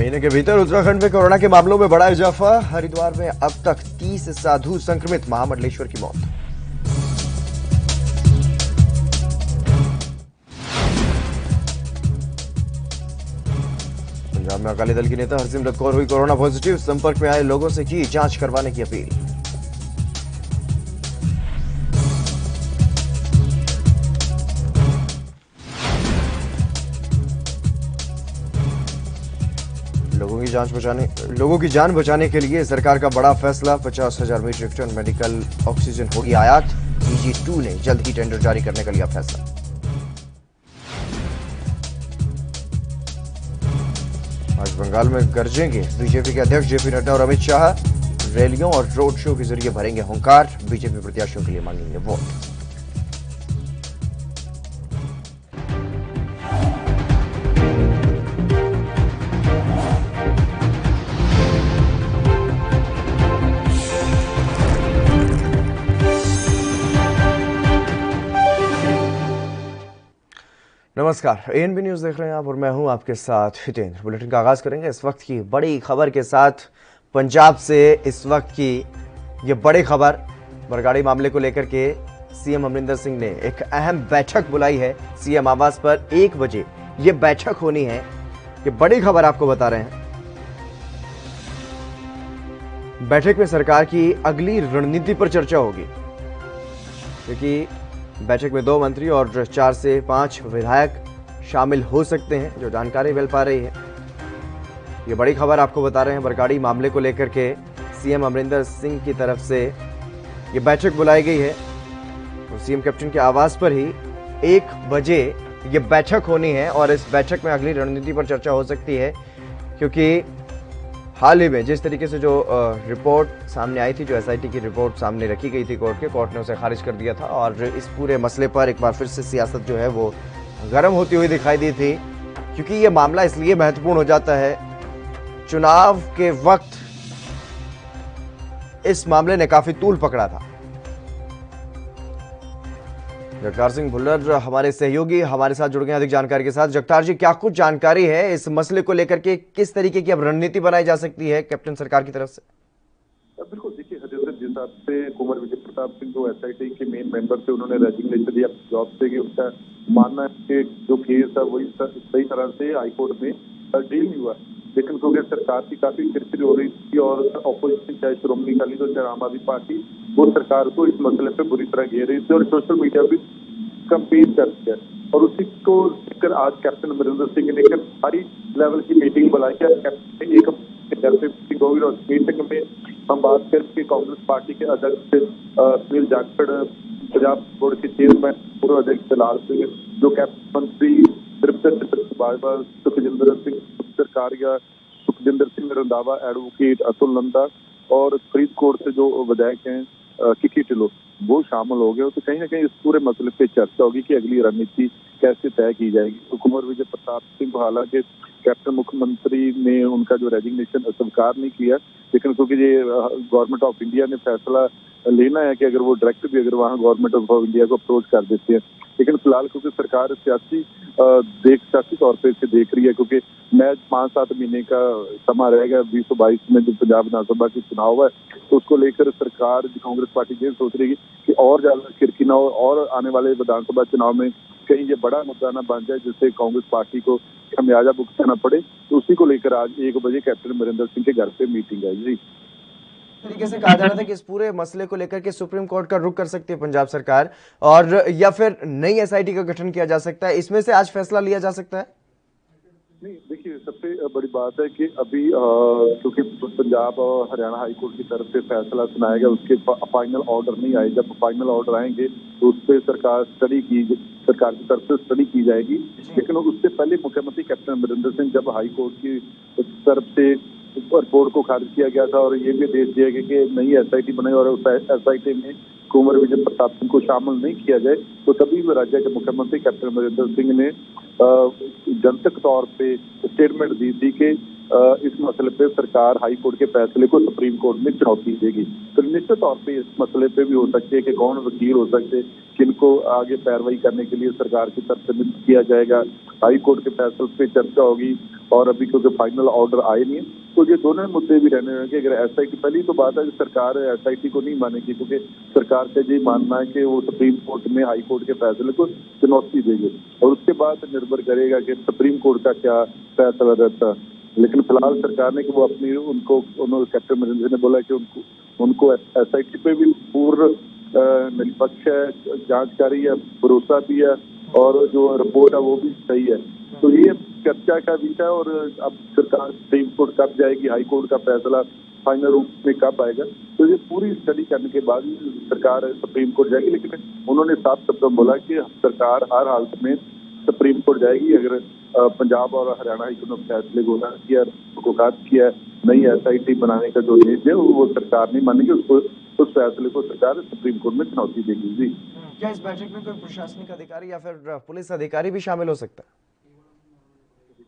महीने के भीतर उत्तराखंड में कोरोना के मामलों में बड़ा इजाफा। हरिद्वार में अब तक 30 साधु संक्रमित, महामंडलेश्वर की मौत। पंजाब में अकाली दल की नेता हरसिमरत कौर हुई कोरोना पॉजिटिव, संपर्क में आए लोगों से की जांच करवाने की अपील। लोगों की जान बचाने के लिए सरकार का बड़ा फैसला। 50,000 मीट्रिक टन मेडिकल ऑक्सीजन होगी आयात। EG2 ने जल्द ही टेंडर जारी करने का लिया फैसला। आज बंगाल में गरजेंगे बीजेपी के अध्यक्ष JP नड्डा और अमित शाह। रैलियों और रोड शो के जरिए भरेंगे हुंकार। बीजेपी प्रत्याशियों के लिए मांगेंगे वोट। नमस्कार, ANB न्यूज देख रहे हैं आप और मैं हूं आपके साथ हितेंद्र। बुलेटिन का आगाज करेंगे इस वक्त की बड़ी खबर के साथ। पंजाब से इस वक्त की ये बड़ी खबर, बरगाड़ी मामले को लेकर के CM अमरिंदर सिंह ने एक अहम बैठक बुलाई है। CM आवास पर 1 बजे ये बैठक होनी है। ये बड़ी खबर आपको बता रहे हैं। बैठक में सरकार की अगली रणनीति पर चर्चा होगी, क्योंकि बैठक में 2 मंत्री और 4 से 5 विधायक शामिल हो सकते हैं, जो जानकारी मिल पा रही है। ये बड़ी खबर आपको बता रहे हैं। बरगाड़ी मामले को लेकर के CM अमरिंदर सिंह की तरफ से ये बैठक बुलाई गई है। तो CM कैप्टन के आवास पर ही 1 बजे ये बैठक होनी है और इस बैठक में अगली रणनीति पर चर्चा हो सकती है, क्योंकि हाल ही में जिस तरीके से जो रिपोर्ट सामने आई थी, जो SIT की रिपोर्ट सामने रखी गई थी कोर्ट ने उसे खारिज कर दिया था और इस पूरे मसले पर एक बार फिर से सियासत जो है वो गर्म होती हुई दिखाई दी थी, क्योंकि ये मामला इसलिए महत्वपूर्ण हो जाता है। चुनाव के वक्त इस मामले ने काफी तूल पकड़ा था। जगतार सिंह भुल्लर हमारे सहयोगी हमारे साथ जुड़ गए अधिक जानकारी के साथ। जगतार जी, क्या कुछ जानकारी है इस मसले को लेकर के? किस तरीके की अब रणनीति बनाई जा सकती है कैप्टन सरकार की तरफ से? बिल्कुल, देखिए जिस हिसाब से कुंवर विजय प्रताप सिंह जो SIT के मेन मेंबर थे, उन्होंने रेजिग्नेशन दिया जॉब से, कि उनका मानना है कि जो केस है वही सही तरह से हाईकोर्ट में डील नहीं हुआ। लेकिन क्योंकि सरकार की काफी किरकिर हो रही थी और ऑपोजिशन चाहे श्रोमणी अकाली दल चाहे आम आदमी पार्टी, वो सरकार को इस मसले पे बुरी तरह घेर रही थी और सोशल मीडिया भी कंपेन करती है। और उसी को लेकर आज कैप्टन अमरिंदर सिंह ने एक भारी लेवल की मीटिंग बुलाई है। कैप्टन एक मीटिंग होगी और मीटिंग में हम बात करेंगे कांग्रेस पार्टी के अध्यक्ष सुनील जाखड़, पंजाब बोर्ड के चेयरमैन पूर्व अध्यक्ष जलाल सिंह, जो कैबिनेट मंत्री बाजवा, सुखजिंदर सिंह सरकारिया, सुखजिंदर सिंह रंधावा, एडवोकेट अतुल नंदा और फरीदकोट से जो विधायक हैं किकी टिलो, वो शामिल हो गए। तो कहीं ना कहीं इस पूरे मसले पे चर्चा होगी कि अगली रणनीति कैसे तय की जाएगी। तो कुंवर विजय प्रताप सिंह को हालांकि कैप्टन मुख्यमंत्री ने उनका जो रेजिग्नेशन स्वीकार नहीं किया, लेकिन क्योंकि ये गवर्नमेंट ऑफ इंडिया ने फैसला लेना है कि अगर वो डायरेक्ट भी अगर वहाँ गवर्नमेंट ऑफ इंडिया को अप्रोच कर देते हैं, लेकिन फिलहाल क्योंकि सरकार सियासी तौर पे इसे देख रही है, क्योंकि मैच 5-7 महीने का समा रहेगा 2022 में जो पंजाब विधानसभा के चुनाव है, तो उसको लेकर सरकार कांग्रेस पार्टी ये सोच रही है कि और ज्यादा किरकिरी ना हो और आने वाले विधानसभा चुनाव में कहीं ये बड़ा मुद्दा ना बन जाए जिससे कांग्रेस पार्टी को खमियाजा भुगतना पड़े। तो उसी को लेकर आज 1 बजे कैप्टन अमरिंदर सिंह के घर पे मीटिंग है। जी, तरीके से कहा जा रहा था कि इस पूरे मसले को लेकर के सुप्रीम कोर्ट का रुख कर सकती है पंजाब सरकार, और या फिर नई SIT का गठन किया जा सकता है। इसमें से आज फैसला लिया जा सकता है? नहीं, देखिए सबसे बड़ी बात है कि अभी क्योंकि पंजाब और हरियाणा हाईकोर्ट की तरफ से फैसला सुनाया गया, उसके फाइनल ऑर्डर नहीं आए। जब फाइनल ऑर्डर आएंगे तो उस पर सरकार की तरफ से स्टडी की जाएगी। लेकिन उससे पहले मुख्यमंत्री कैप्टन अमरिंदर सिंह जब हाईकोर्ट की तरफ से रिपोर्ट को खारिज किया गया था और ये भी आदेश दिया गया कि नई SIT बने और उस SIT में कुंवर विजय प्रताप सिंह को शामिल नहीं किया जाए, तो तभी राज्य के मुख्यमंत्री कैप्टन अमरिंदर सिंह ने जनतक तौर पे स्टेटमेंट दी थी कि इस मसले पे सरकार हाई कोर्ट के फैसले को सुप्रीम कोर्ट में चुनौती देगी। तो निश्चित तौर पे इस मसले पे भी हो सकती है कि कौन वकील हो सकते, किनको आगे पैरवाई करने के लिए सरकार की तरफ से किया जाएगा। हाई कोर्ट के फैसले पे चर्चा होगी और अभी क्योंकि फाइनल ऑर्डर आए नहीं है, तो ये दोनों मुद्दे भी रहने होंगे। अगर एसआईटी, पहली तो बात है कि सरकार एसआईटी को नहीं मानेगी, क्योंकि सरकार का ये मानना है कि वो सुप्रीम कोर्ट में हाई कोर्ट के फैसले को चुनौती देगी, और उसके बाद निर्भर करेगा कि सुप्रीम कोर्ट का क्या फैसला रहता है। लेकिन फिलहाल सरकार ने कि वो अपनी उन्होंने कैप्टन अमरिंदर ने बोला कि उनको एसआईटी पे भी पूर्ण निष्पक्ष है, जांचकारी है, भरोसा भी है, और जो रिपोर्ट है वो भी सही है। तो ये चर्चा का विषय, और अब सरकार सुप्रीम कोर्ट कब जाएगी, हाई कोर्ट का फैसला फाइनल रूप में कब आएगा, तो ये पूरी स्टडी करने के बाद सरकार सुप्रीम कोर्ट जाएगी। लेकिन उन्होंने साफ शब्दों में बोला कि सरकार हर हालत में सुप्रीम कोर्ट जाएगी। अगर पंजाब और हरियाणा हाईकोर्ट ने फैसले को किया, किया नई एसआईटी बनाने का जो निर्देश है वो सरकार नहीं मानेगी, उसको उस फैसले को सरकार सुप्रीम कोर्ट में चुनौती देगी। जी, क्या इस बैठक में कोई प्रशासनिक अधिकारी या फिर पुलिस अधिकारी भी शामिल हो सकता है?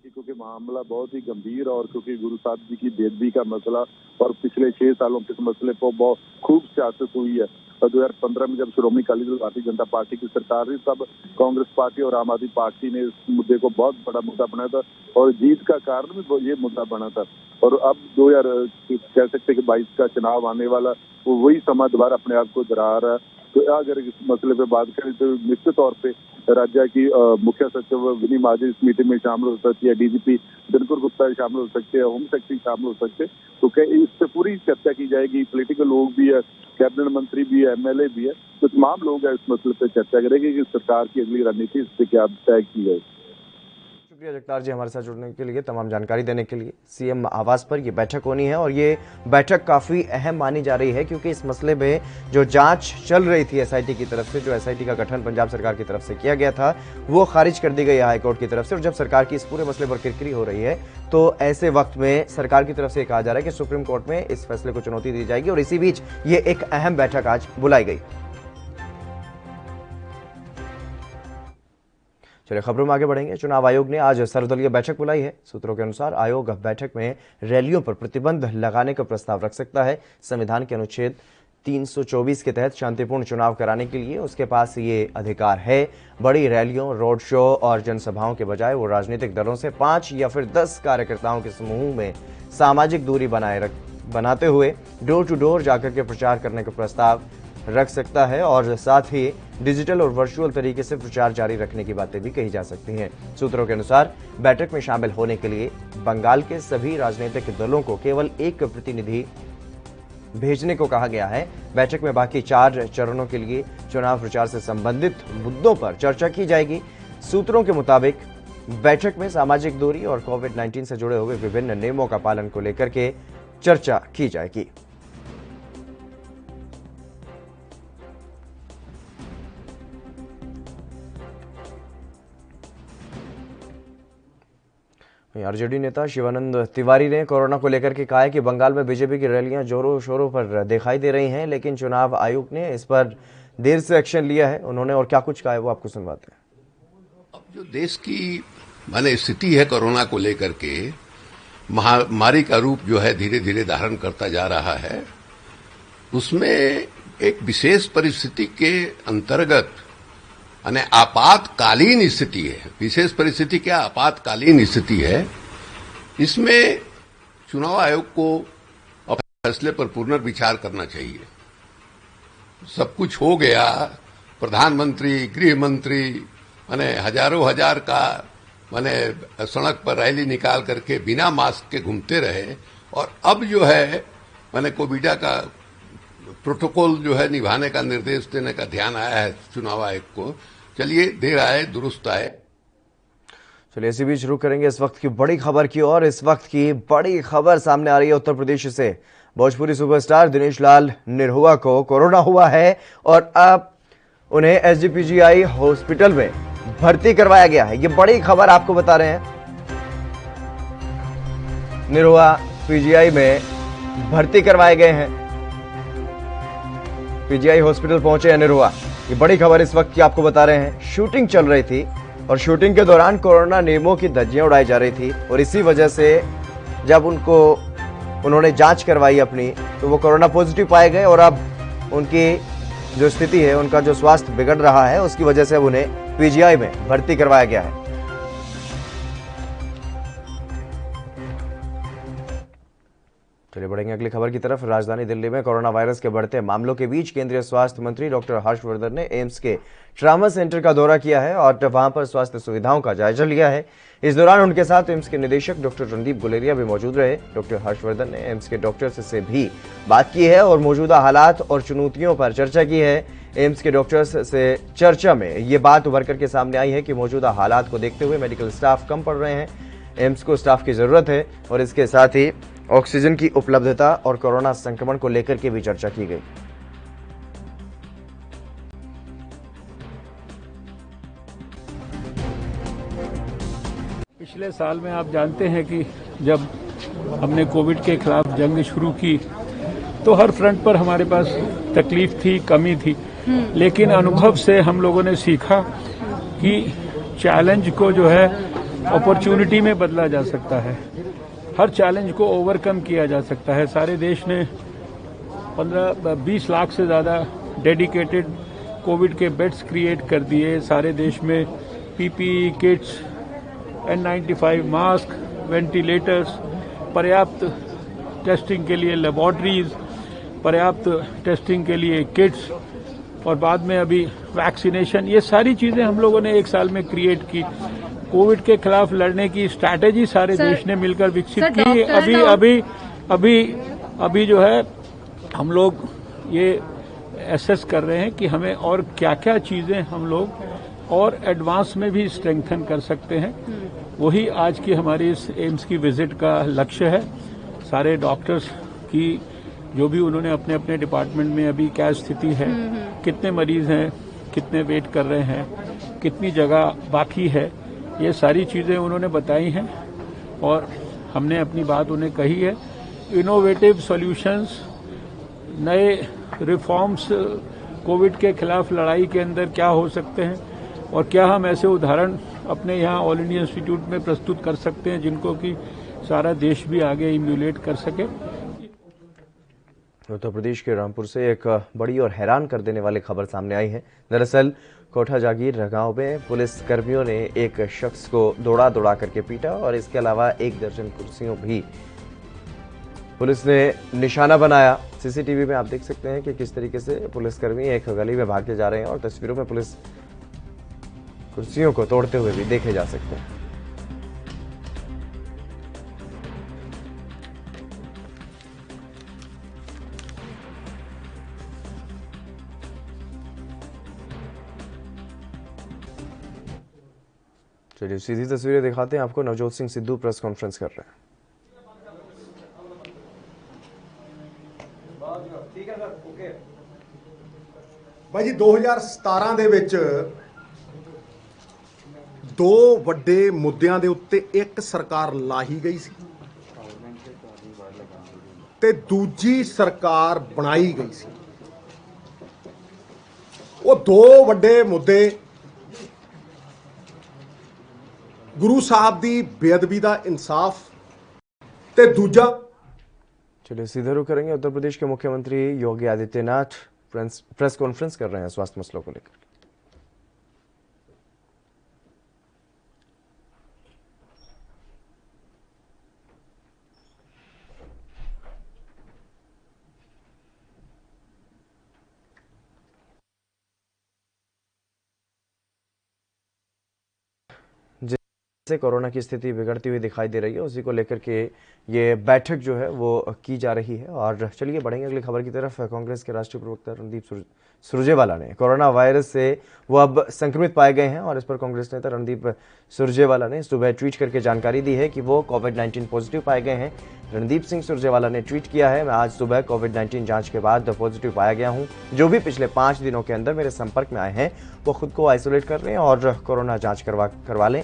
क्योंकि मामला बहुत ही गंभीर, और क्योंकि गुरु साहब जी की बेदबी का मसला और पिछले 6 सालों के मसले पर बहुत खूब सियासत हुई है। और 2015 में जब श्रोमणी अकाली दल भारतीय जनता पार्टी की सरकार थी, तब कांग्रेस पार्टी और आम आदमी पार्टी ने इस मुद्दे को बहुत बड़ा मुद्दा बनाया था, और जीत का कारण भी ये मुद्दा बना था। और अब 2000 कह सकते कि 22 का चुनाव आने वाला, वो वही समा दोबारा अपने आप को दोहरा रहा है। तो अगर इस मसले पे बात करें तो निश्चित तौर पे राज्य की मुख्य सचिव विनी महाजन इस मीटिंग में शामिल हो सकती है, डीजीपी दिनकर गुप्ता शामिल हो सकते हैं, होम सेक्रेटरी शामिल हो सकते हैं। तो क्या इस पे पूरी चर्चा की जाएगी, पॉलिटिकल लोग भी है, कैबिनेट मंत्री भी है, एमएलए भी है, तो तमाम लोग इस मसले पे चर्चा करेंगे कि सरकार की अगली रणनीति इस पे क्या तय की जाए। शुक्रिया जगतार जी हमारे साथ जुड़ने के लिए, तमाम जानकारी देने के लिए। सीएम आवास पर ये बैठक होनी है, और ये बैठक काफ़ी अहम मानी जा रही है, क्योंकि इस मसले में जो जांच चल रही थी एसआईटी की तरफ से, जो एसआईटी का गठन पंजाब सरकार की तरफ से किया गया था, वो खारिज कर दी गई है हाईकोर्ट की तरफ से। और जब सरकार की इस पूरे मसले पर किरकिरी हो रही है, तो ऐसे वक्त में सरकार की तरफ से कहा जा रहा है कि सुप्रीम कोर्ट में इस फैसले को चुनौती दी जाएगी, और इसी बीच ये एक अहम बैठक आज बुलाई गई। चलिए खबरों में आगे बढ़ेंगे। चुनाव आयोग ने आज सर्वदलीय बैठक बुलाई है। सूत्रों के अनुसार आयोग बैठक में रैलियों पर प्रतिबंध लगाने का प्रस्ताव रख सकता है। संविधान के अनुच्छेद 324 के तहत शांतिपूर्ण चुनाव कराने के लिए उसके पास ये अधिकार है। बड़ी रैलियों, रोड शो और जनसभाओं के बजाय वो राजनीतिक दलों से 5 या फिर 10 कार्यकर्ताओं के समूह में सामाजिक दूरी बनाते हुए डोर टू डोर जाकर के प्रचार करने का प्रस्ताव रख सकता है, और साथ ही डिजिटल और वर्चुअल तरीके से प्रचार जारी रखने की बातें भी कही जा सकती हैं। सूत्रों के अनुसार बैठक में शामिल होने के लिए बंगाल के सभी राजनीतिक दलों को केवल एक प्रतिनिधि भेजने को कहा गया है। बैठक में बाकी 4 चरणों के लिए चुनाव प्रचार से संबंधित मुद्दों पर चर्चा की जाएगी। सूत्रों के मुताबिक बैठक में सामाजिक दूरी और कोविड-19 से जुड़े हुए विभिन्न नियमों का पालन को लेकर के चर्चा की जाएगी। आरजेडी नेता शिवानंद तिवारी ने कोरोना को लेकर के कहा है कि बंगाल में बीजेपी की रैलियां जोरों शोरों पर दिखाई दे रही हैं, लेकिन चुनाव आयोग ने इस पर देर से एक्शन लिया है। उन्होंने और क्या कुछ कहा है वो आपको सुनवाते हैं। अब जो देश की माने स्थिति है कोरोना को लेकर के, महामारी का रूप जो है धीरे धीरे धारण करता जा रहा है, उसमें एक विशेष परिस्थिति के अंतर्गत यानी आपातकालीन स्थिति है। विशेष परिस्थिति क्या आपातकालीन स्थिति है, इसमें चुनाव आयोग को अपने फैसले पर पुनर्विचार करना चाहिए। सब कुछ हो गया, प्रधानमंत्री, गृह मंत्री माने हजारों हजार का माने सड़क पर रैली निकाल करके बिना मास्क के घूमते रहे, और अब जो है माने कोविड का प्रोटोकॉल जो है निभाने का निर्देश देने का ध्यान आया है चुनाव आयोग को। चलिए देर आए दुरुस्त आए। चलिए इसी बीच रुक करेंगे इस वक्त की बड़ी खबर की ओर। इस वक्त की बड़ी खबर सामने आ रही है उत्तर प्रदेश से। भोजपुरी सुपरस्टार दिनेश लाल निरहुआ को कोरोना हुआ है, और अब उन्हें एसजीपीजीआई हॉस्पिटल में भर्ती करवाया गया है। ये बड़ी खबर आपको बता रहे हैं। निरहुआ पीजीआई में भर्ती करवाए गए हैं। पीजीआई हॉस्पिटल पहुंचे हैं निरहुआ। ये बड़ी खबर इस वक्त की आपको बता रहे हैं। शूटिंग चल रही थी, और शूटिंग के दौरान कोरोना नियमों की धज्जियां उड़ाई जा रही थी, और इसी वजह से जब उन्होंने जांच करवाई अपनी, तो वो कोरोना पॉजिटिव पाए गए, और अब उनकी जो स्थिति है, उनका जो स्वास्थ्य बिगड़ रहा है, उसकी वजह से अब उन्हें पीजीआई में भर्ती करवाया गया है। चलिए बढ़ेंगे अगली खबर की तरफ। राजधानी दिल्ली में कोरोना वायरस के बढ़ते मामलों के बीच केंद्रीय स्वास्थ्य मंत्री डॉक्टर हर्षवर्धन ने एम्स के ट्रामा सेंटर का दौरा किया है और वहां पर स्वास्थ्य सुविधाओं का जायजा लिया है। इस दौरान उनके साथ एम्स के निदेशक डॉक्टर रणदीप गुलेरिया भी मौजूद रहे। डॉक्टर हर्षवर्धन ने एम्स के डॉक्टर्स से भी बात की है और मौजूदा हालात और चुनौतियों पर चर्चा की है। एम्स के डॉक्टर्स से चर्चा में ये बात उभर करके सामने आई है कि मौजूदा हालात को देखते हुए मेडिकल स्टाफ कम पड़ रहे हैं, एम्स को स्टाफ की जरूरत है और इसके साथ ही ऑक्सीजन की उपलब्धता और कोरोना संक्रमण को लेकर के भी चर्चा की गई। पिछले साल में आप जानते हैं कि जब हमने कोविड के खिलाफ जंग शुरू की तो हर फ्रंट पर हमारे पास तकलीफ थी, कमी थी, लेकिन अनुभव से हम लोगों ने सीखा कि चैलेंज को जो है अपॉर्चुनिटी में बदला जा सकता है, हर चैलेंज को ओवरकम किया जा सकता है। सारे देश ने 15-20 लाख से ज़्यादा डेडिकेटेड कोविड के बेड्स क्रिएट कर दिए। सारे देश में PPE kits, N95 mask, ventilators, पर्याप्त टेस्टिंग के लिए लेबॉर्ट्रीज, पर्याप्त टेस्टिंग के लिए किट्स और बाद में अभी वैक्सीनेशन, ये सारी चीज़ें हम लोगों ने एक साल में क्रिएट की। कोविड के खिलाफ लड़ने की स्ट्रैटेजी सारे देश ने मिलकर विकसित की। अभी जो है हम लोग ये एसेस कर रहे हैं कि हमें और क्या क्या चीजें हम लोग और एडवांस में भी स्ट्रेंथन कर सकते हैं। वही आज की हमारी इस एम्स की विजिट का लक्ष्य है। सारे डॉक्टर्स की जो भी उन्होंने अपने अपने डिपार्टमेंट में अभी क्या स्थिति है, कितने मरीज हैं, कितने वेट कर रहे हैं, कितनी जगह बाकी है, ये सारी चीज़ें उन्होंने बताई हैं और हमने अपनी बात उन्हें कही है। इनोवेटिव सॉल्यूशंस, नए रिफॉर्म्स कोविड के खिलाफ लड़ाई के अंदर क्या हो सकते हैं और क्या हम ऐसे उदाहरण अपने यहाँ ऑल इंडिया इंस्टीट्यूट में प्रस्तुत कर सकते हैं जिनको कि सारा देश भी आगे इम्यूलेट कर सके। उत्तर प्रदेश के रामपुर से एक बड़ी और हैरान कर देने वाली खबर सामने आई है। दरअसल कोठा जागीर गांव में पुलिस कर्मियों ने एक शख्स को दौड़ा करके पीटा और इसके अलावा 1 दर्जन कुर्सियों भी पुलिस ने निशाना बनाया। सीसीटीवी में आप देख सकते हैं कि किस तरीके से पुलिसकर्मी एक गली में भागते जा रहे हैं और तस्वीरों में पुलिस कुर्सियों को तोड़ते हुए भी देखे जा सकते हैं। चलिए सीधी तस्वीरें दिखाते हैं आपको। नवजोत सिंह सिद्धू प्रेस कॉन्फ्रेंस कर रहे हैं। भाई जी 2017 ਦੇ ਵਿੱਚ ਦੋ ਵੱਡੇ ਮੁੱਦਿਆਂ ਦੇ ਉੱਤੇ ਇੱਕ ਸਰਕਾਰ ਲਾਹੀ ਗਈ ਸੀ ਤੇ ਦੂਜੀ ਸਰਕਾਰ ਬਣਾਈ ਗਈ ਸੀ। ਉਹ ਦੋ ਵੱਡੇ ਮੁੱਦੇ गुरु साहब दी बेअदबी दा इंसाफ ते दूजा। चलिए सीधे रुख करेंगे। उत्तर प्रदेश के मुख्यमंत्री योगी आदित्यनाथ प्रेस कॉन्फ्रेंस कर रहे हैं स्वास्थ्य मसलों को लेकर। से कोरोना की स्थिति बिगड़ती हुई दिखाई दे रही है, उसी को लेकर के ये बैठक जो है वो की जा रही है। और चलिए बढ़ेंगे अगली खबर की तरफ। कांग्रेस के राष्ट्रीय प्रवक्ता रणदीप सुरजेवाला ने कोरोना वायरस से वो अब संक्रमित पाए गए हैं और इस पर कांग्रेस नेता रणदीप सुरजेवाला ने सुबह ट्वीट करके जानकारी दी है कि वो कोविड-19 पॉजिटिव पाए गए हैं। रणदीप सिंह सुरजेवाला ने ट्वीट किया है, मैं आज सुबह कोविड-19 जांच के बाद पॉजिटिव पाया गया हूं। जो भी पिछले 5 दिनों के अंदर मेरे संपर्क में आए हैं वो खुद को आइसोलेट कर लें और कोरोना जांच करवा लें,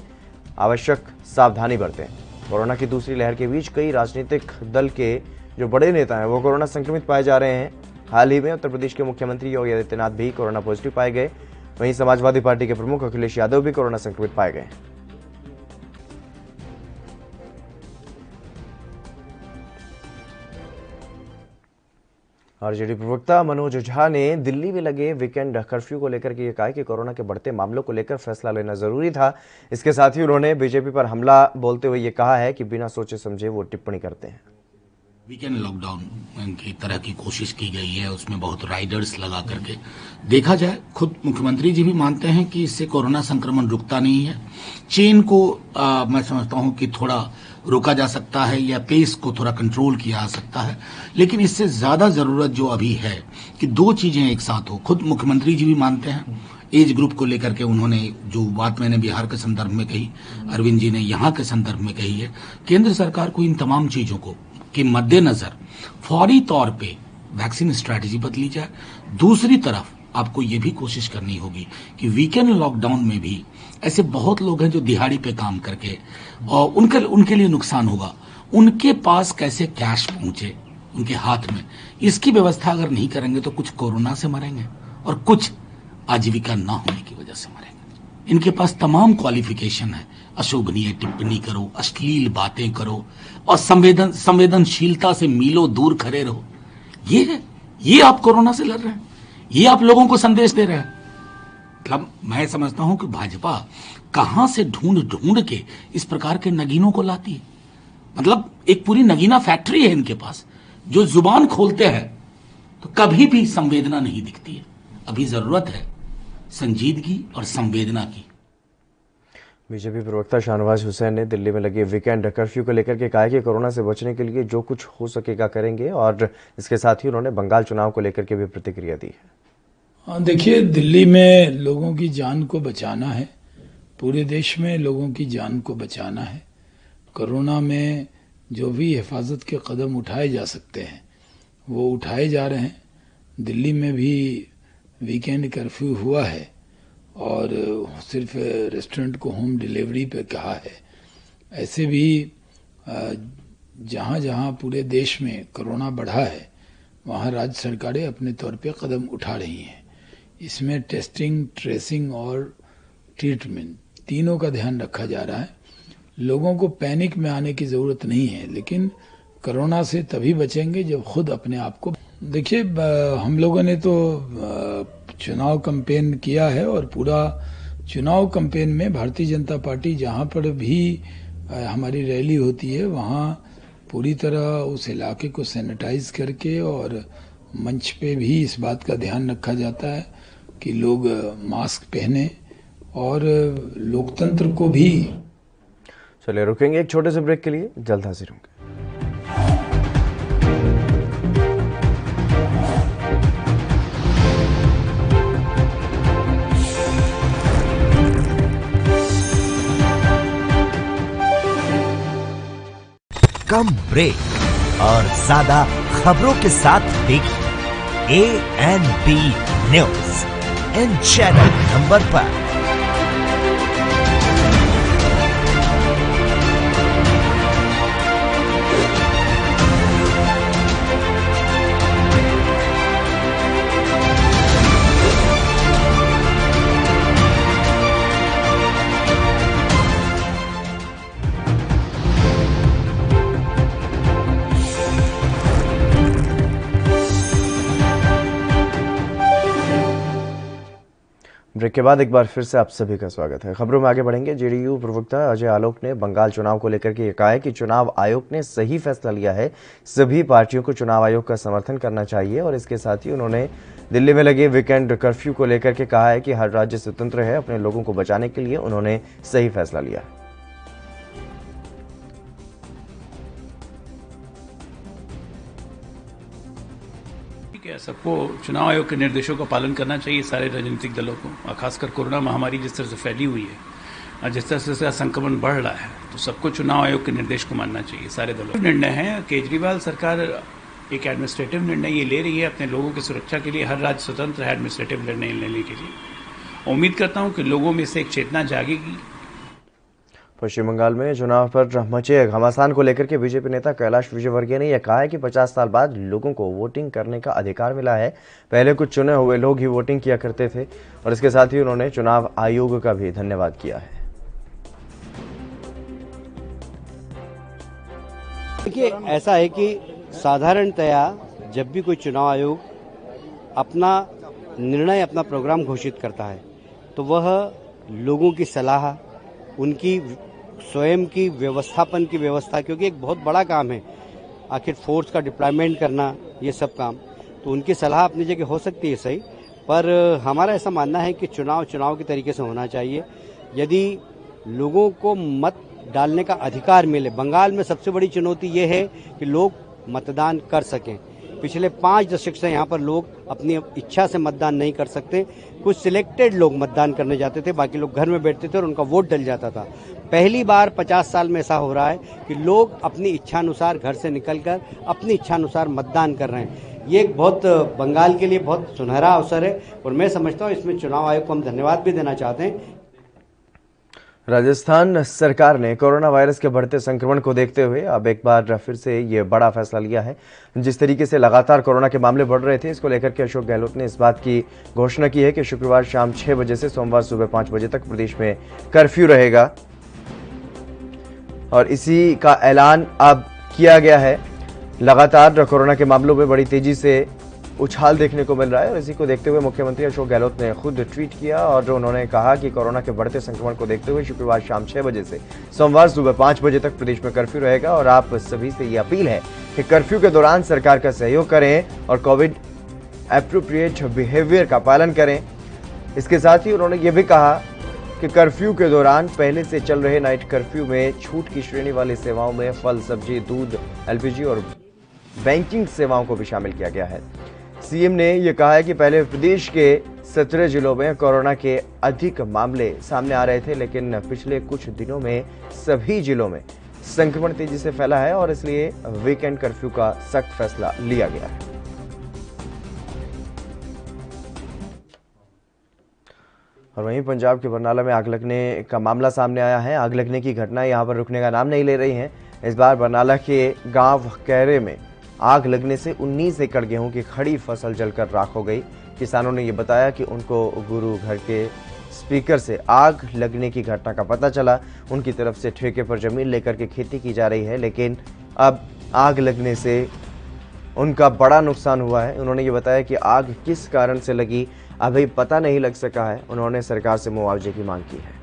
आवश्यक सावधानी बरतें। कोरोना की दूसरी लहर के बीच कई राजनीतिक दल के जो बड़े नेता हैं वो कोरोना संक्रमित पाए जा रहे हैं। हाल ही में उत्तर प्रदेश के मुख्यमंत्री योगी आदित्यनाथ भी कोरोना पॉजिटिव पाए गए। वहीं समाजवादी पार्टी के प्रमुख अखिलेश यादव भी कोरोना संक्रमित पाए गए। आरजेडी प्रवक्ता मनोज झा ने दिल्ली में लगे वीकेंड कर्फ्यू को लेकर के कहा कि कोरोना के बढ़ते मामलों को लेकर फैसला लेना जरूरी था। इसके साथ ही उन्होंने बीजेपी पर हमला बोलते हुए ये कहा है कि बिना सोचे समझे वो टिप्पणी करते हैं। वीकेंड लॉकडाउन की तरह की कोशिश की गई है, उसमें बहुत राइडर्स लगा करके देखा जाए। खुद मुख्यमंत्री जी भी मानते हैं कि इससे कोरोना संक्रमण रुकता नहीं है। चेन को मैं समझता हूं कि थोड़ा रोका जा सकता है या पेस को थोड़ा कंट्रोल किया जा सकता है, लेकिन इससे ज्यादा जरूरत जो अभी है कि दो चीजें एक साथ हो। खुद मुख्यमंत्री जी भी मानते हैं, एज ग्रुप को लेकर के उन्होंने जो बात मैंने बिहार के संदर्भ में कही, अरविंद जी ने यहाँ के संदर्भ में कही है। केंद्र सरकार को इन तमाम चीजों को के मद्देनजर फौरी तौर पे वैक्सीन स्ट्रैटेजी बदली जाए। दूसरी तरफ आपको ये भी कोशिश करनी होगी कि वीकेंड लॉकडाउन में भी ऐसे बहुत लोग हैं जो दिहाड़ी पे काम करके और उनके लिए नुकसान होगा, उनके पास कैसे कैश पहुंचे उनके हाथ में, इसकी व्यवस्था अगर नहीं करेंगे तो कुछ कोरोना से मरेंगे और कुछ आजीविका ना होने की वजह से मरेंगे। इनके पास तमाम क्वालिफिकेशन है, अशोभनीय टिप्पणी करो, अश्लील बातें करो और संवेदनशीलता से मीलों दूर खड़े रहो। ये आप कोरोना से लड़ रहे हैं, ये आप लोगों को संदेश दे रहे हैं। मतलब मैं समझता हूं कि भाजपा कहां से ढूंढ के इस प्रकार के नगीनों को लाती है। मतलब एक पूरी नगीना फैक्ट्री है इनके पास, जो जुबान खोलते हैं तो कभी भी संवेदना नहीं दिखती है। अभी जरूरत है संजीदगी और संवेदना की। बीजेपी प्रवक्ता शाहनवाज हुसैन ने दिल्ली में लगे वीकेंड कर्फ्यू को लेकर के कहा कि कोरोना से बचने के लिए जो कुछ हो सकेगा करेंगे, और इसके साथ ही उन्होंने बंगाल चुनाव को लेकर के भी प्रतिक्रिया दी है। देखिए, दिल्ली में लोगों की जान को बचाना है, पूरे देश में लोगों की जान को बचाना है। कोरोना में जो भी हिफाजत के कदम उठाए जा सकते हैं वो उठाए जा रहे हैं। दिल्ली में भी वीकेंड कर्फ्यू हुआ है और सिर्फ रेस्टोरेंट को होम डिलीवरी पे कहा है। ऐसे भी जहां जहां पूरे देश में कोरोना बढ़ा है वहां राज्य सरकारें अपने तौर पे कदम उठा रही हैं। इसमें टेस्टिंग, ट्रेसिंग और ट्रीटमेंट तीनों का ध्यान रखा जा रहा है। लोगों को पैनिक में आने की जरूरत नहीं है, लेकिन कोरोना से तभी बचेंगे जब खुद अपने आप को। देखिए, हम लोगों ने तो चुनाव कैंपेन किया है और पूरा चुनाव कैंपेन में भारतीय जनता पार्टी जहां पर भी हमारी रैली होती है वहां पूरी तरह उस इलाके को सैनिटाइज करके और मंच पे भी इस बात का ध्यान रखा जाता है कि लोग मास्क पहने और लोकतंत्र को भी। चलिए रुकेंगे एक छोटे से ब्रेक के लिए, जल्द हाजिर होंगे। कम ब्रेक और ज्यादा खबरों के साथ देखिए ANP news in channel number पर। ब्रेक के बाद एक बार फिर से आप सभी का स्वागत है। खबरों में आगे बढ़ेंगे। जेडीयू प्रवक्ता अजय आलोक ने बंगाल चुनाव को लेकर के कहा है कि चुनाव आयोग ने सही फैसला लिया है, सभी पार्टियों को चुनाव आयोग का समर्थन करना चाहिए। और इसके साथ ही उन्होंने दिल्ली में लगे वीकेंड कर्फ्यू को लेकर के कहा है कि हर राज्य स्वतंत्र है अपने लोगों को बचाने के लिए, उन्होंने सही फैसला लिया है। सबको चुनाव आयोग के निर्देशों का पालन करना चाहिए, सारे राजनीतिक दलों को, और खासकर कोरोना महामारी जिस तरह से फैली हुई है और जिस तरह से इसका संक्रमण बढ़ रहा है, तो सबको चुनाव आयोग के निर्देश को मानना चाहिए सारे दलों। निर्णय है, केजरीवाल सरकार एक एडमिनिस्ट्रेटिव निर्णय ये ले रही है अपने लोगों की सुरक्षा के लिए। हर राज्य स्वतंत्र है एडमिनिस्ट्रेटिव निर्णय लेने के लिए। उम्मीद करता हूँ कि लोगों में से एक चेतना जागेगी। पश्चिम बंगाल में चुनाव पर मचे घमासान को लेकर के बीजेपी नेता कैलाश विजयवर्गीय ने यह कहा है कि 50 साल बाद लोगों को वोटिंग करने का अधिकार मिला है। पहले कुछ चुने हुए लोग ही वोटिंग किया करते थे। और इसके साथ ही उन्होंने चुनाव आयोग का भी धन्यवाद किया है। देखिए, ऐसा है कि साधारणतया जब भी कोई चुनाव आयोग अपना निर्णय, अपना प्रोग्राम घोषित करता है तो वह लोगों की सलाह, उनकी स्वयं की व्यवस्थापन की व्यवस्था, क्योंकि एक बहुत बड़ा काम है आखिर फोर्स का डिप्लॉयमेंट करना, ये सब काम, तो उनकी सलाह अपनी जगह हो सकती है सही, पर हमारा ऐसा मानना है कि चुनाव के तरीके से होना चाहिए। यदि लोगों को मत डालने का अधिकार मिले, बंगाल में सबसे बड़ी चुनौती ये है कि लोग मतदान कर सकें। पिछले 5 दशक से यहाँ पर लोग अपनी इच्छा से मतदान नहीं कर सकते। कुछ सिलेक्टेड लोग मतदान करने जाते थे, बाकी लोग घर में बैठते थे और उनका वोट डल जाता था। पहली बार 50 साल में ऐसा हो रहा है कि लोग अपनी इच्छानुसार घर से निकलकर अपनी इच्छानुसार मतदान कर रहे हैं। ये एक बहुत बंगाल के लिए बहुत सुनहरा अवसर है और मैं समझता हूँ इसमें चुनाव आयोग को हम धन्यवाद भी देना चाहते हैं। राजस्थान सरकार ने कोरोना वायरस के बढ़ते संक्रमण को देखते हुए अब एक बार फिर से ये बड़ा फैसला लिया है। जिस तरीके से लगातार कोरोना के मामले बढ़ रहे थे, इसको लेकर के अशोक गहलोत ने इस बात की घोषणा की है कि शुक्रवार शाम 6 बजे से सोमवार सुबह 5 बजे तक प्रदेश में कर्फ्यू रहेगा और इसी का ऐलान अब किया गया है। लगातार कोरोना के मामलों में बड़ी तेजी से उछाल देखने को मिल रहा है और इसी को देखते हुए मुख्यमंत्री अशोक गहलोत ने खुद ट्वीट किया और उन्होंने कहा कि कोरोना के बढ़ते संक्रमण को देखते हुए शुक्रवार शाम 6 बजे से सोमवार सुबह 5 बजे तक प्रदेश में कर्फ्यू रहेगा और आप सभी से ये अपील है कि कर्फ्यू के दौरान सरकार का सहयोग करें और कोविड एप्रोप्रिएट बिहेवियर का पालन करें। इसके साथ ही उन्होंने ये भी कहा कि कर्फ्यू के दौरान पहले से चल रहे नाइट कर्फ्यू में छूट की श्रेणी वाली सेवाओं में फल, सब्जी, दूध, एलपीजी और बैंकिंग सेवाओं को भी शामिल किया गया है। सीएम ने यह कहा है कि पहले प्रदेश के 17 जिलों में कोरोना के अधिक मामले सामने आ रहे थे, लेकिन पिछले कुछ दिनों में सभी जिलों में संक्रमण तेजी से फैला है और इसलिए वीकेंड कर्फ्यू का सख्त फैसला लिया गया है। और वहीं पंजाब के बरनाला में आग लगने का मामला सामने आया है। आग लगने की घटना यहां पर रुकने का नाम नहीं ले रही है। इस बार बरनाला के गांव कैरे में आग लगने से 19 एकड़ गेहूं की खड़ी फसल जलकर राख हो गई। किसानों ने यह बताया कि उनको गुरु घर के स्पीकर से आग लगने की घटना का पता चला। उनकी तरफ से ठेके पर जमीन लेकर के खेती की जा रही है, लेकिन अब आग लगने से उनका बड़ा नुकसान हुआ है। उन्होंने ये बताया कि आग किस कारण से लगी अभी पता नहीं लग सका है। उन्होंने सरकार से मुआवजे की मांग की है।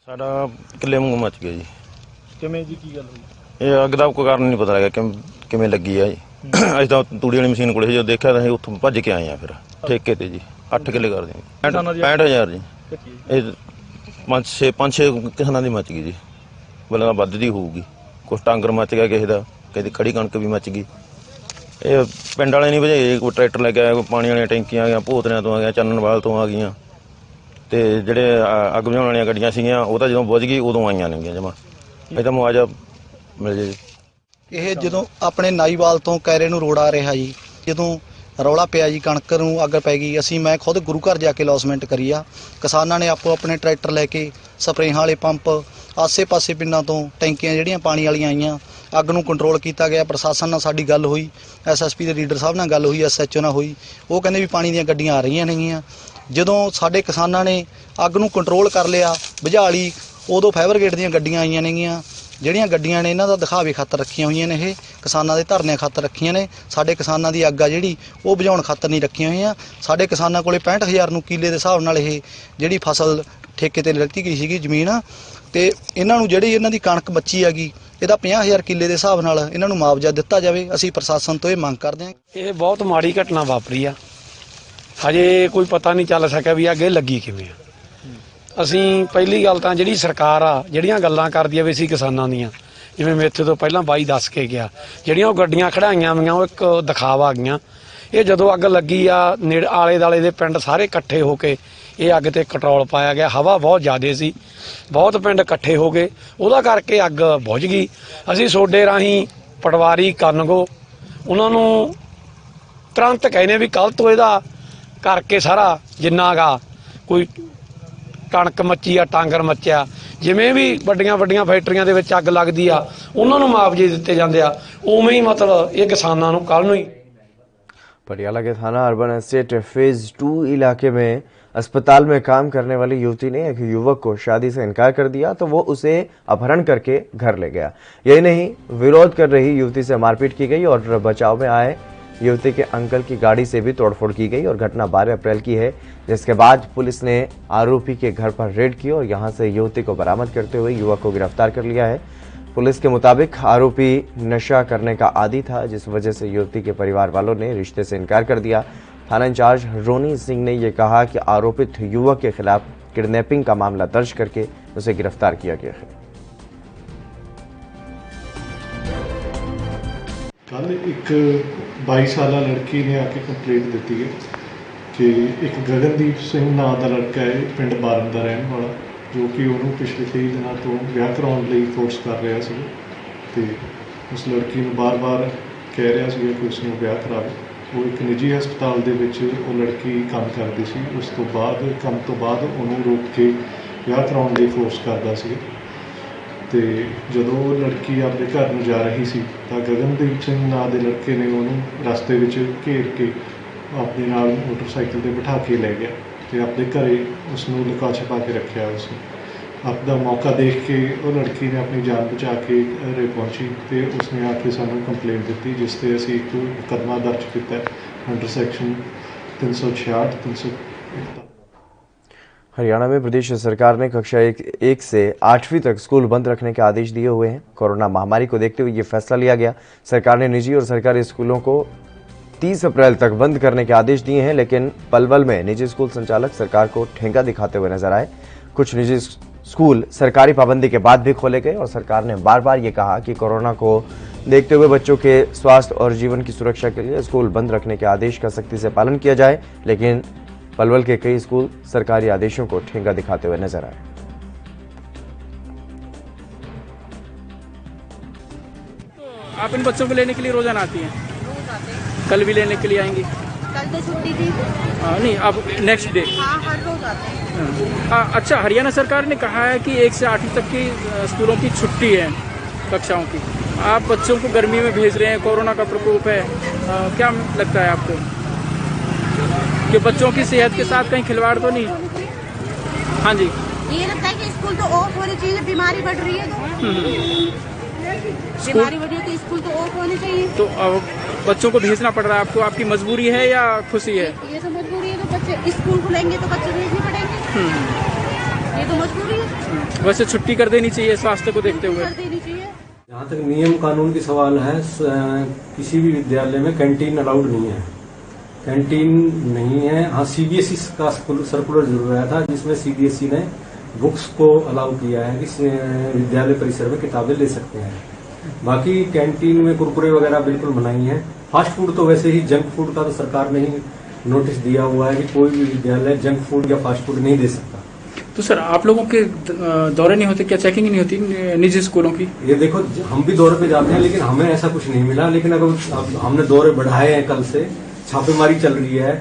ਸਾਡਾ ਕਿੱਲੇ ਵਾਂਗੂ ਮੱਚ ਗਿਆ ਜੀ। ਕਿਵੇਂ ਜੀ, ਕੀ ਗੱਲ ਹੋਈ? ਇਹ ਅੱਗ ਦਾ ਕੋਈ ਕਾਰਨ ਨਹੀਂ ਪਤਾ ਲੱਗਾ ਕਿਵੇਂ ਲੱਗੀ ਆ ਜੀ। ਅਸੀਂ ਤਾਂ ਤੂੜੀ ਵਾਲੀ ਮਸ਼ੀਨ ਕੋਲੇ ਜਦੋਂ ਦੇਖਿਆ ਤਾਂ ਅਸੀਂ ਉੱਥੋਂ ਭੱਜ ਕੇ ਆਏ ਆ ਫਿਰ ਠੇਕੇ ਤੇ ਜੀ। 8 ਕਿੱਲੇ ਕਰਦੇ ਆ 65,000 ਜੀ। ਇਹ 5-6 ਕਿਸਾਨਾਂ ਦੀ ਮੱਚ ਗਈ ਜੀ। ਬਲਾਂ ਦਾ ਵੱਧ ਦੀ ਹੋਊਗੀ। ਕੁਛ ਟਾਂਗਰ ਮੱਚ ਗਿਆ ਕਿਸੇ ਦਾ, ਕਿਸੇ ਦੀ ਖੜੀ ਕਣਕ ਵੀ ਮੱਚ ਗਈ। ਇਹ ਪਿੰਡ ਵਾਲੇ ਨਹੀਂ ਭਜਾਏ, ਕੋਈ ਟਰੈਕਟਰ ਲੈ ਕੇ ਆਇਆ, ਕੋਈ ਪਾਣੀ ਵਾਲੀਆਂ ਟੈਂਕੀਆਂ ਆ ਗਈਆਂ, ਭੋਤਰਿਆਂ ਤੋਂ ਆ ਗਈਆਂ, ਚੰਨਣਵਾਲ ਤੋਂ ਆ ਗਈਆਂ ਤੇ ਜਿਹੜੇ ਅੱਗ ਬੁਝਾਉਣ ਵਾਲੀਆਂ ਗੱਡੀਆਂ ਸੀਗੀਆਂ ਉਹ ਤਾਂ ਜਦੋਂ ਬੁਝ ਗਈ ਉਦੋਂ ਆਈਆਂ ਨੇਗੀਆਂ ਜਮਾ। ਇਹ ਤਾਂ ਮੁਆਵਜ਼ਾ ਮਿਲ ਜੇ। ਇਹ ਜਦੋਂ ਆਪਣੇ ਨਾਈਵਾਲ ਤੋਂ ਕੈਰੇ ਨੂੰ ਰੋਡ ਆ ਰਿਹਾ ਜੀ, ਜਦੋਂ ਰੌਲਾ ਪਿਆ ਜੀ ਕਣਕ ਨੂੰ ਅੱਗ ਪੈ ਗਈ, ਮੈਂ ਖੁਦ ਗੁਰੂ ਘਰ ਜਾ ਕੇ ਲੌਸਮੈਂਟ ਕਰੀ ਆ। ਕਿਸਾਨਾਂ ਨੇ ਆਪੋ ਆਪਣੇ ਟਰੈਕਟਰ ਲੈ ਕੇ ਸਪਰੇਹਾਂ ਵਾਲੇ ਪੰਪ ਆਸੇ-ਪਾਸੇ ਪਿੰਡਾਂ ਤੋਂ ਟੈਂਕੀਆਂ ਜਿਹੜੀਆਂ ਪਾਣੀ ਵਾਲੀਆਂ ਆਈਆਂ, ਅੱਗ ਨੂੰ ਕੰਟਰੋਲ ਕੀਤਾ ਗਿਆ। ਪ੍ਰਸ਼ਾਸਨ ਨਾਲ ਸਾਡੀ ਗੱਲ ਹੋਈ, ਐਸਐਸਪੀ ਦੇ ਲੀਡਰ ਸਾਹਿਬ ਨਾਲ ਗੱਲ ਹੋਈ, ਐਸਐਚਓ ਨਾਲ ਹੋਈ। ਉਹ ਕਹਿੰਦੇ ਵੀ ਪਾਣੀ ਦੀਆਂ ਗੱਡੀਆਂ ਆ ਰਹੀਆਂ ਨੇਗੀਆਂ। ਜਦੋਂ ਸਾਡੇ ਕਿਸਾਨਾਂ ਨੇ ਅੱਗ ਨੂੰ ਕੰਟਰੋਲ ਕਰ ਲਿਆ, ਬੁਝਾ ਲਈ, ਉਦੋਂ ਫਾਇਰ ਬ੍ਰਿਗੇਡ ਦੀਆਂ ਗੱਡੀਆਂ ਆਈਆਂ ਨੇਗੀਆਂ। ਜਿਹੜੀਆਂ ਗੱਡੀਆਂ ਨੇ ਇਹਨਾਂ ਦਾ ਦਿਖਾਵੇ ਖਾਤਰ ਰੱਖੀਆਂ ਹੋਈਆਂ ਨੇ, ਇਹ ਕਿਸਾਨਾਂ ਦੇ ਧਰਨੇ ਖਾਤਰ ਰੱਖੀਆਂ ਨੇ। ਸਾਡੇ ਕਿਸਾਨਾਂ ਦੀ ਅੱਗ ਆ ਜਿਹੜੀ ਉਹ ਬੁਝਾਉਣ ਖਾਤਰ ਨਹੀਂ ਰੱਖੀਆਂ ਹੋਈਆਂ। ਸਾਡੇ ਕਿਸਾਨਾਂ ਕੋਲੇ 65,000 ਨੂੰ ਕਿੱਲੇ ਦੇ ਹਿਸਾਬ ਨਾਲ ਇਹ ਜਿਹੜੀ ਫਸਲ ਠੇਕੇ ਤੇ ਲਿੱਤੀ ਗਈ ਸੀਗੀ ਜ਼ਮੀਨ, ਤੇ ਇਹਨਾਂ ਨੂੰ ਜਿਹੜੀ ਇਹਨਾਂ ਦੀ ਕਣਕ ਬੱਚੀ ਹੈਗੀ ਇਹਦਾ 50,000 ਕਿੱਲੇ ਦੇ ਹਿਸਾਬ ਨਾਲ ਇਹਨਾਂ ਨੂੰ ਮੁਆਵਜ਼ਾ ਦਿੱਤਾ ਜਾਵੇ। ਅਸੀਂ ਪ੍ਰਸ਼ਾਸਨ ਤੋਂ ਇਹ ਮੰਗ ਕਰਦੇ ਹਾਂ। ਇਹ ਬਹੁਤ ਮਾੜੀ ਘਟਨਾ ਵਾਪਰੀ ਆ। ਹਜੇ ਕੋਈ ਪਤਾ ਨਹੀਂ ਚੱਲ ਸਕਿਆ ਵੀ ਅੱਗੇ ਲੱਗੀ ਕਿਵੇਂ ਆ। ਅਸੀਂ ਪਹਿਲੀ ਗੱਲ ਤਾਂ ਜਿਹੜੀ ਸਰਕਾਰ ਆ ਜਿਹੜੀਆਂ ਗੱਲਾਂ ਕਰਦੀ ਆ ਵੀ ਅਸੀਂ ਕਿਸਾਨਾਂ ਦੀਆਂ, ਜਿਵੇਂ ਮੇਥੇ ਤੋਂ ਪਹਿਲਾਂ ਬਾਈ ਦੱਸ ਕੇ ਗਿਆ, ਜਿਹੜੀਆਂ ਉਹ ਗੱਡੀਆਂ ਖੜਾਈਆਂ ਹੋਈਆਂ ਉਹ ਇੱਕ ਦਿਖਾਵਾ ਗਈਆਂ। ਇਹ ਜਦੋਂ ਅੱਗ ਲੱਗੀ ਆ ਨੇੜੇ ਆਲੇ ਦਾਲੇ ਦੇ ਪਿੰਡ ਸਾਰੇ ਇਕੱਠੇ ਹੋ ਕੇ ਇਹ ਅੱਗ ਤੇ ਕੰਟਰੋਲ ਪਾਇਆ ਗਿਆ। ਹਵਾ ਬਹੁਤ ਜ਼ਿਆਦਾ ਸੀ, ਬਹੁਤ ਪਿੰਡ ਇਕੱਠੇ ਹੋ ਗਏ, ਉਹਦਾ ਕਰਕੇ ਅੱਗ ਬੁਝ ਗਈ। ਅਸੀਂ ਸੋਡੇ ਰਾਹੀਂ ਪਟਵਾਰੀ ਕਰਨਗੋ ਉਹਨਾਂ ਨੂੰ ਤੁਰੰਤ ਕਹਿੰਦੇ ਵੀ ਕੱਲ੍ਹ ਤੋਂ ਇਹਦਾ ਕਰਕੇ ਸਾਰਾ ਜਿੰਨਾ ਗਾ ਕੋਈ ਕਣਕ ਮੱਚੀ ਆ, ਟਾਂਗਰ ਮੱਚਿਆ, ਜਿਵੇਂ ਵੀ ਵੱਡੀਆਂ ਵੱਡੀਆਂ ਫੈਕਟਰੀਆਂ ਦੇ ਵਿੱਚ ਅੱਗ ਲੱਗਦੀ ਆ ਉਹਨਾਂ ਨੂੰ ਮੁਆਵਜ਼ੇ ਦਿੱਤੇ ਜਾਂਦੇ ਆ, ਉਵੇਂ ਹੀ ਮਤਲਬ ਇਹ ਕਿਸਾਨਾਂ ਨੂੰ ਕੱਲ੍ਹ ਨੂੰ ही। पटियाला के थाना अर्बन एस्टेट फेज 2 इलाके में अस्पताल में काम करने वाली युवती ने एक युवक को शादी से इनकार कर दिया तो वो उसे अपहरण करके घर ले गया। यही नहीं, विरोध कर रही युवती से मारपीट की गई और बचाव में आए युवती के अंकल की गाड़ी से भी तोड़फोड़ की गई और घटना 12 अप्रैल की है, जिसके बाद पुलिस ने आरोपी के घर पर रेड की और यहां से युवती को बरामद करते हुए युवक को गिरफ्तार कर लिया है। पुलिस के मुताबिक आरोपी नशा करने का आदी था, जिस वजह से युवती के परिवार वालों ने रिश्ते से इनकार कर दिया। थाना इंचार्ज रोनी सिंह ने यह कहा कि आरोपित युवक के खिलाफ किडनैपिंग का मामला दर्ज करके उसे गिरफ्तार किया गया है। कल एक 22 साल लड़की ने आके कंप्लेंट दी है कि एक गगनदीप सिंह नाम का लड़का है पिंड बारन का रहने वाला, जो कि उन्होंने पिछले कई दिनों तो विआह कराने लिए फोर्स कर रहा है तो उस लड़की को बार बार कह रहा है कि उसने विआह करावे। वो एक निजी हस्पताल के वो लड़की काम करती सी, उस तो बाद काम तो बाद उन्होंने रोक के विआह कराने लिए फोर्स करता सी। तो जो लड़की अपने घर में जा रही सी तो गगनदीप सिंह नाम के लड़के ने उन्होंने रस्ते में घेर के अपने नाल मोटरसाइकिल पर बिठा के ले गया तो अपने घरे उसनों लुका छिपा के रखा। उसने अपना मौका देख के वो लड़की ने अपनी जान बचा के घरे पहुंची तो उसने आके सानू कंप्लेंट दी, जिस पर असी एक मुकदमा दर्ज किया अंडर सैक्शन 366 361। हरियाणा में प्रदेश सरकार ने कक्षा 1 से 8वीं तक स्कूल बंद रखने के आदेश दिए हुए हैं। कोरोना महामारी को देखते हुए ये फैसला लिया गया। सरकार ने निजी और सरकारी स्कूलों को 30 अप्रैल तक बंद करने के आदेश दिए हैं, लेकिन पलवल में निजी स्कूल संचालक सरकार को ठेंगा दिखाते हुए नजर आए। कुछ निजी स्कूल सरकारी पाबंदी के बाद भी खोले गए और सरकार ने बार बार ये कहा कि कोरोना को देखते हुए बच्चों के स्वास्थ्य और जीवन की सुरक्षा के लिए स्कूल बंद रखने के आदेश का सख्ती से पालन किया जाए, लेकिन पलवल के कई स्कूल सरकारी आदेशों को ठेंगा दिखाते हुए नजर आए। आप इन बच्चों को लेने के लिए रोजाना आती हैं? कल भी लेने के लिए आएंगी? कल तो छुट्टी थी। नहीं, अब नेक्स्ट डे? हाँ, हर रोज आते हैं। अच्छा, हरियाणा सरकार ने कहा है कि 1 से 8वीं तक की स्कूलों की छुट्टी है कक्षाओं की। आप बच्चों को गर्मी में भेज रहे हैं, कोरोना का प्रकोप है, क्या लगता है आपको कि बच्चों की सेहत के साथ कहीं खिलवाड़ तो नहीं? हाँ जी, ये लगता है कि स्कूल तो ऑफ होनी चाहिए, बीमारी बढ़ रही है बीमारी बढ़ रही है तो स्कूल तो ऑफ होनी चाहिए। तो बच्चों को भेजना पड़ रहा है आपको, आपकी मजबूरी है या खुशी है? ये तो मजबूरी है, तो बच्चे स्कूल खुलेंगे तो बच्चे भेजने पड़ेंगे, ये तो मजबूरी है। वैसे छुट्टी कर देनी चाहिए स्वास्थ्य को देखते हुए। कर देनी चाहिए। जहाँ तक नियम कानून की सवाल है, किसी भी विद्यालय में कैंटीन अलाउड नहीं है, कैंटीन नहीं है। हाँ, सीबीएसई का सर्कुलर जरूर आया था जिसमें सीबीएसई ने बुक्स को अलाउ किया है कि विद्यालय परिसर में किताबें ले सकते हैं। बाकी कैंटीन में कुरकुरे वगैरह बिल्कुल मनाही है। फास्ट फूड तो वैसे ही, जंक फूड का तो सरकार ने ही नोटिस दिया हुआ है कि कोई भी विद्यालय जंक फूड या फास्ट फूड नहीं दे सकता। तो सर, आप लोगों के दौरे नहीं होते क्या, चेकिंग नहीं होती निजी स्कूलों की? ये देखो, हम भी दौरे पे जाते हैं लेकिन हमें ऐसा कुछ नहीं मिला। लेकिन अगर हमने दौरे बढ़ाए हैं, कल से छापेमारी चल रही है,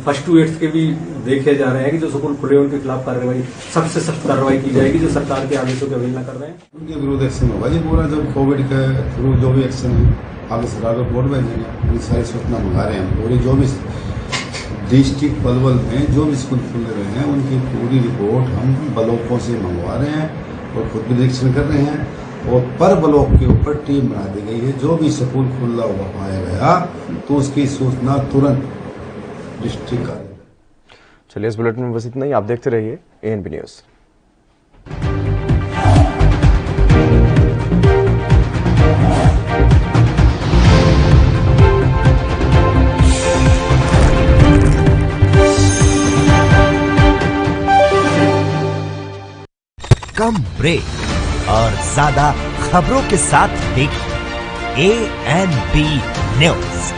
1st to 8th के भी देखे जा रहे हैं कि जो स्कूल खुले उनके खिलाफ कार्रवाई, सबसे सख्त कार्रवाई की जाएगी जो सरकार के आदेशों की अवहेलना कर रहे हैं उनके विरुद्ध एक्शन होगा। ये पूरा जब कोविड के थ्रू जो भी एक्शन है आगे सरकार को रिपोर्ट भेजेंगे, पूरी सारी सूचना मंगा रहे हैं। पूरी जो भी डिस्ट्रिक्ट पलवल में जो भी स्कूल खुल रहे हैं उनकी पूरी रिपोर्ट हम ब्लॉकों से मंगवा रहे हैं और खुद भी निरीक्षण कर रहे हैं और पर ब्लॉक के ऊपर टीम बना दी गई है। जो भी स्कूल खुला हुआ पाया गया तो उसकी सूचना तुरंत डिस्ट्रिक्ट का। चलिए, इस बुलेटिन में बस इतना ही। आप देखते रहिए ANB न्यूज। कम ब्रेक और ज्यादा खबरों के साथ देखिए ANB न्यूज।